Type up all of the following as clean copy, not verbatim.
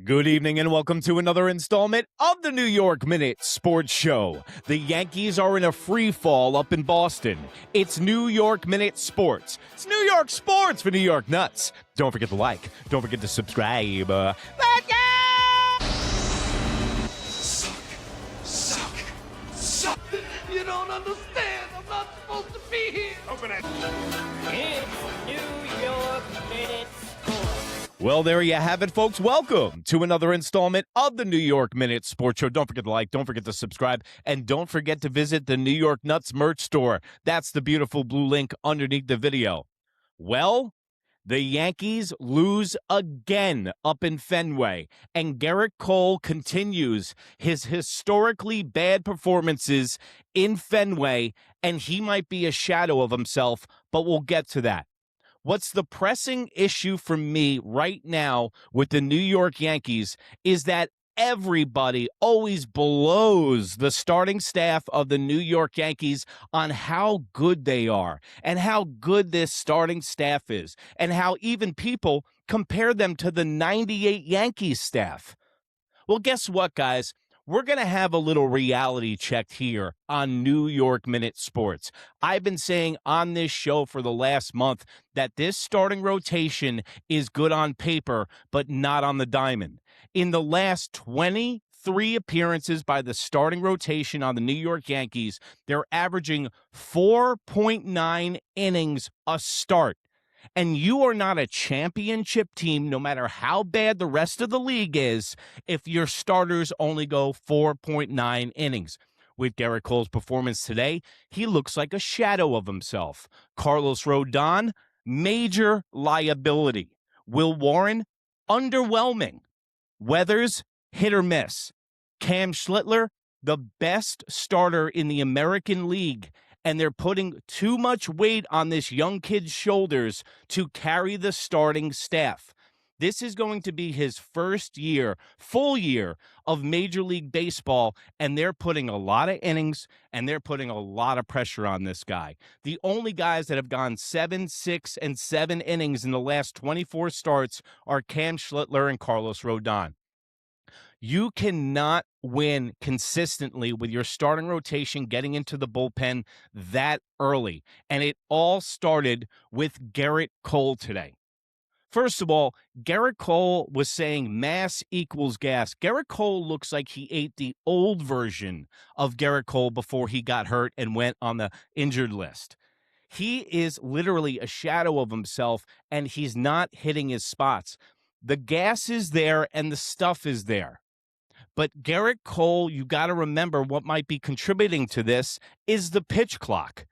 Good evening and welcome to another installment of the New York Minute Sports Show. The Yankees are in a free fall up in Boston. It's New York Minute Sports. It's New York sports for New York nuts. Don't forget to like. Don't forget to subscribe. Let's go! Suck. You don't understand. I'm not supposed to be here. Open it. It's New York Minute Sports. Well, there you have it, folks. Welcome to another installment of the New York Minute Sports Show. Don't forget to like, don't forget to subscribe, and don't forget to visit the New York Nuts merch store. That's the beautiful blue link underneath the video. Well, the Yankees lose again up in Fenway, and Garrett Cole continues his historically bad performances in Fenway, and he might be a shadow of himself, but we'll get to that. What's the pressing issue for me right now with the New York Yankees is that everybody always blows the starting staff of the New York Yankees on how good they are and how good this starting staff is and how even people compare them to the 98 Yankees staff. Well, guess what, guys? We're going to have a little reality check here on New York Minute Sports. I've been saying on this show for the last month that this starting rotation is good on paper, but not on the diamond. In the last 23 appearances by the starting rotation on the New York Yankees, they're averaging 4.9 innings a start. And you are not a championship team, no matter how bad the rest of the league is, if your starters only go 4.9 innings. With Garrett Cole's performance today, he looks like a shadow of himself. Carlos Rodon, major liability. Will Warren, underwhelming. Weathers, hit or miss. Cam Schlittler, the best starter in the American League, and they're putting too much weight on this young kid's shoulders to carry the starting staff. This is going to be his first year, full year of Major League Baseball, and they're putting a lot of innings and they're putting a lot of pressure on this guy. The only guys that have gone 7, 6, and 7 innings in the last 24 starts are Cam Schlittler and Carlos Rodon. You cannot win consistently with your starting rotation getting into the bullpen that early. And it all started with Garrett Cole today. First of all, Garrett Cole was saying mass equals gas. Garrett Cole looks like he ate the old version of Garrett Cole before he got hurt and went on the injured list. He is literally a shadow of himself, and he's not hitting his spots. The gas is there and the stuff is there. But Garrett Cole, you got to remember what might be contributing to this is the pitch clock.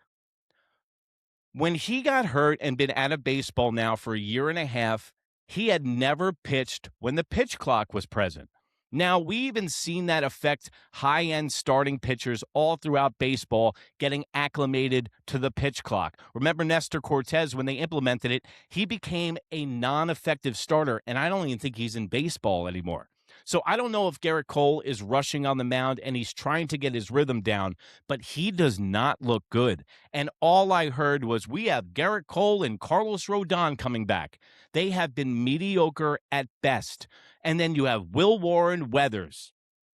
When he got hurt and been out of baseball now for a year and a half, he had never pitched when the pitch clock was present. Now, we've even seen that affect high-end starting pitchers all throughout baseball getting acclimated to the pitch clock. Remember Nestor Cortez, when they implemented it, he became a non-effective starter, and I don't even think he's in baseball anymore. So I don't know if Garrett Cole is rushing on the mound and he's trying to get his rhythm down, but he does not look good. And all I heard was we have Garrett Cole and Carlos Rodon coming back. They have been mediocre at best. And then you have Will Warren, Weathers.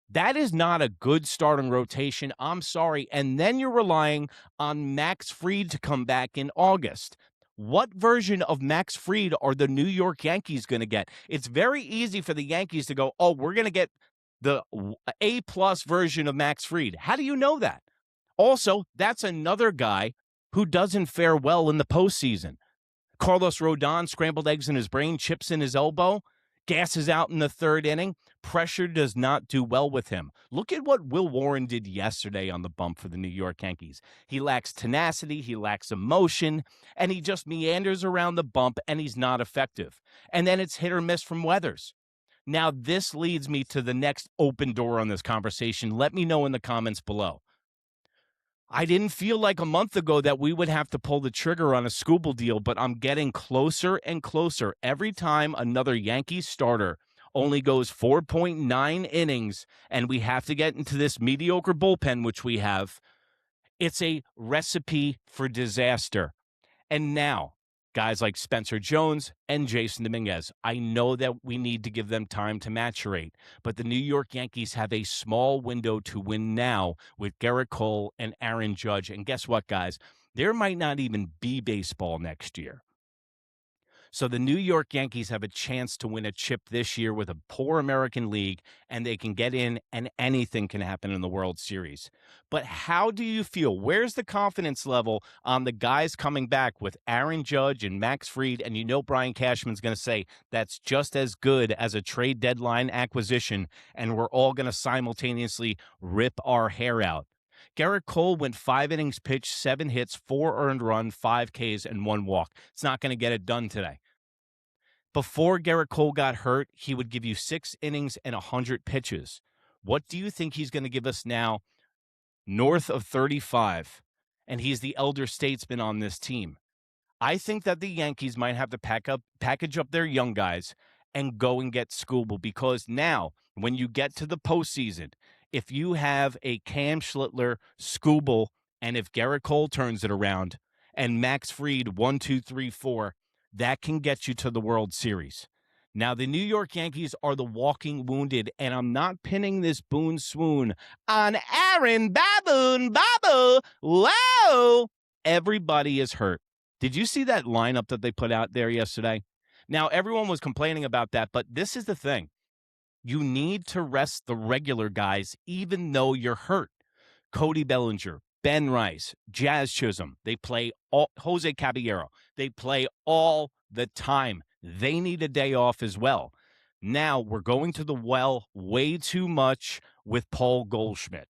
That is not a good starting rotation. I'm sorry. And then you're relying on Max Fried to come back in August. What version of Max Fried are the New York Yankees going to get? It's very easy for the Yankees to go, oh, we're going to get the A-plus version of Max Fried. How do you know that? Also, that's another guy who doesn't fare well in the postseason. Carlos Rodon, scrambled eggs in his brain, chips in his elbow, gasses out in the third inning. Pressure does not do well with him. Look at what Will Warren did yesterday on the bump for the New York Yankees. He lacks tenacity, he lacks emotion, and he just meanders around the bump, and he's not effective. And then it's hit or miss from Weathers. Now, this leads me to the next open door on this conversation. Let me know in the comments below. I didn't feel like a month ago that we would have to pull the trigger on a Skubal deal, but I'm getting closer and closer. Every time another Yankees starter only goes 4.9 innings and we have to get into this mediocre bullpen, which we have, it's a recipe for disaster. And now, Guys like Spencer Jones and Jason Dominguez. I know that we need to give them time to maturate, but the New York Yankees have a small window to win now with Garrett Cole and Aaron Judge. And guess what, guys? There might not even be baseball next year. So the New York Yankees have a chance to win a chip this year with a poor American League, and they can get in, and anything can happen in the World Series. But how do you feel? Where's the confidence level on the guys coming back with Aaron Judge and Max Fried? And you know Brian Cashman's going to say that's just as good as a trade deadline acquisition, and we're all going to simultaneously rip our hair out. Garrett Cole went 5 innings pitched, 7 hits, 4 earned runs, 5 Ks, and 1 walk. It's not going to get it done today. Before Garrett Cole got hurt, he would give you 6 innings and 100 pitches. What do you think he's going to give us now? North of 35. And he's the elder statesman on this team. I think that the Yankees might have to package up their young guys and go and get Skubal, because now, when you get to the postseason, if you have a Cam Schlittler, Skubal, and if Garrett Cole turns it around, and Max Fried 1, 2, 3, 4, that can get you to the World Series. Now, the New York Yankees are the walking wounded, and I'm not pinning this Boone swoon on Aaron Babu. Whoa! Everybody is hurt. Did you see that lineup that they put out there yesterday? Now, everyone was complaining about that, but this is the thing. You need to rest the regular guys, even though you're hurt. Cody Bellinger, Ben Rice, Jazz Chisholm, they play all, Jose Caballero, they play all the time. They need a day off as well. Now we're going to the well way too much with Paul Goldschmidt.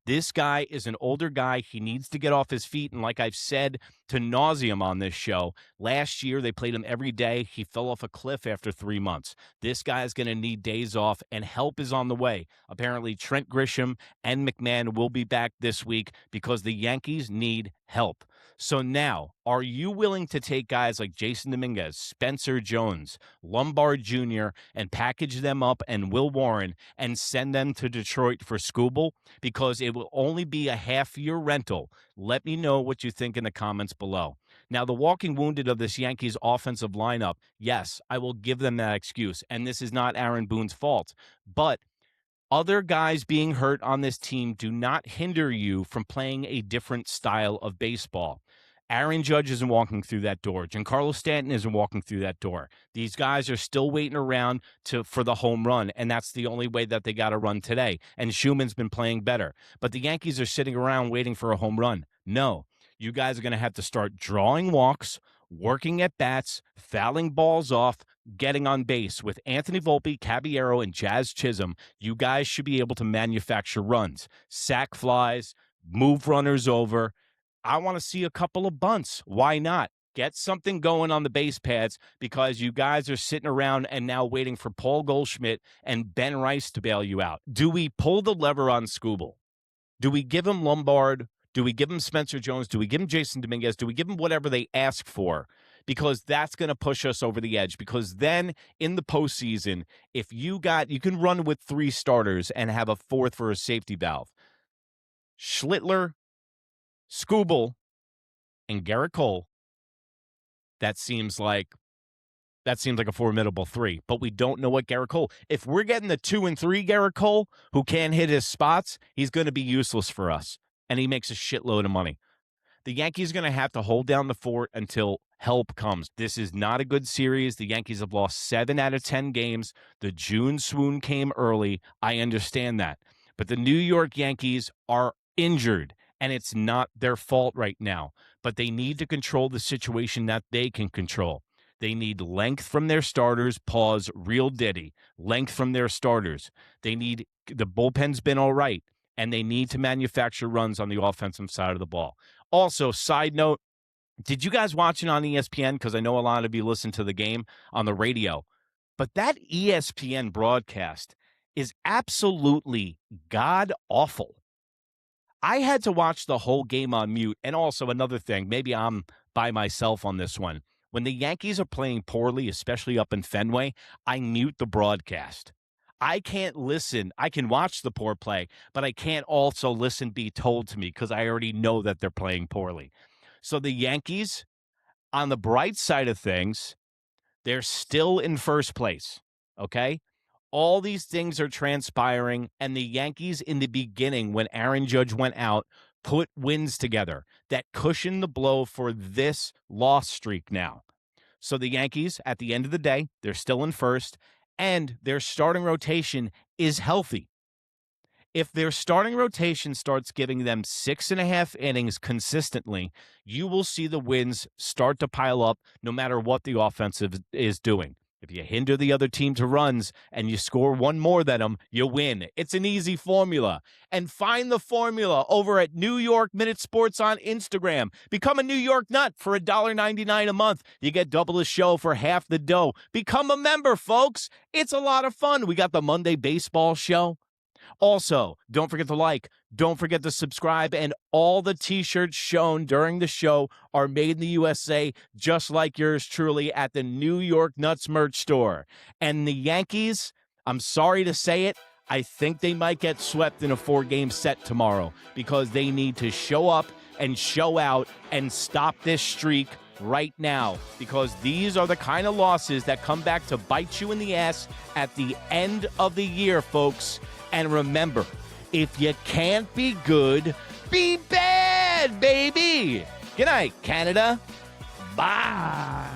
This guy is an older guy. He needs to get off his feet. And like I've said to nauseum on this show, last year they played him every day. He fell off a cliff after 3 months. This guy is going to need days off, and help is on the way. Apparently, Trent Grisham and McMahon will be back this week because the Yankees need help. So now, are you willing to take guys like Jason Dominguez, Spencer Jones, Lombard Jr., and package them up, and Will Warren, and send them to Detroit for Skubal? Because it will only be a half-year rental. Let me know what you think in the comments below. Now, the walking wounded of this Yankees offensive lineup, yes, I will give them that excuse, and this is not Aaron Boone's fault. But other guys being hurt on this team do not hinder you from playing a different style of baseball. Aaron Judge isn't walking through that door. Giancarlo Stanton isn't walking through that door. These guys are still waiting around for the home run, and that's the only way that they got to run today. And Schumann's been playing better. But the Yankees are sitting around waiting for a home run. No, you guys are going to have to start drawing walks, working at bats, fouling balls off, getting on base. With Anthony Volpe, Caballero, and Jazz Chisholm, you guys should be able to manufacture runs, sack flies, move runners over. I want to see a couple of bunts. Why not? Get something going on the base pads, because you guys are sitting around and now waiting for Paul Goldschmidt and Ben Rice to bail you out. Do we pull the lever on Skubal? Do we give him Lombard? Do we give him Spencer Jones? Do we give him Jason Dominguez? Do we give him whatever they ask for? Because that's going to push us over the edge. Because then in the postseason, if you can run with 3 starters and have a 4th for a safety valve. Schlittler, Skubal, and Garrett Cole. That seems like a formidable 3. But we don't know what Garrett Cole. If we're getting the 2 and 3 Garrett Cole, who can't hit his spots, he's going to be useless for us. And he makes a shitload of money. The Yankees are going to have to hold down the fort until help comes. This is not a good series. The Yankees have lost 7 out of 10 games. The June swoon came early. I understand that. But the New York Yankees are injured, and it's not their fault right now. But they need to control the situation that they can control. They need length from their starters. Pause. Real Diddy. Length from their starters. The bullpen's been all right, and they need to manufacture runs on the offensive side of the ball. Also, side note, did you guys watch it on ESPN? Because I know a lot of you listen to the game on the radio. But that ESPN broadcast is absolutely god-awful. I had to watch the whole game on mute. And also another thing, maybe I'm by myself on this one. When the Yankees are playing poorly, especially up in Fenway, I mute the broadcast. I can't listen. I can watch the poor play, but I can't also listen be told to me because I already know that they're playing poorly. So the Yankees, On the bright side of things, they're still in first place, okay? All these things are transpiring, and the Yankees in the beginning, when Aaron Judge went out, put wins together that cushioned the blow for this loss streak now. So the Yankees, at the end of the day, they're still in first, and their starting rotation is healthy. If their starting rotation starts giving them 6.5 innings consistently, you will see the wins start to pile up no matter what the offensive is doing. If you hinder the other team to runs and you score one more than them, you win. It's an easy formula. And find the formula over at New York Minute Sports on Instagram. Become a New York Nut for $1.99 a month. You get double the show for half the dough. Become a member, folks. It's a lot of fun. We got the Monday Baseball Show. Also, don't forget to like, don't forget to subscribe, and all the t-shirts shown during the show are made in the USA, just like yours truly at the New York Nuts merch store. And the Yankees, I'm sorry to say it, I think they might get swept in a 4-game set tomorrow because they need to show up and show out and stop this streak right now, because these are the kind of losses that come back to bite you in the ass at the end of the year, folks. And remember, if you can't be good, be bad, baby. Good night, Canada. Bye.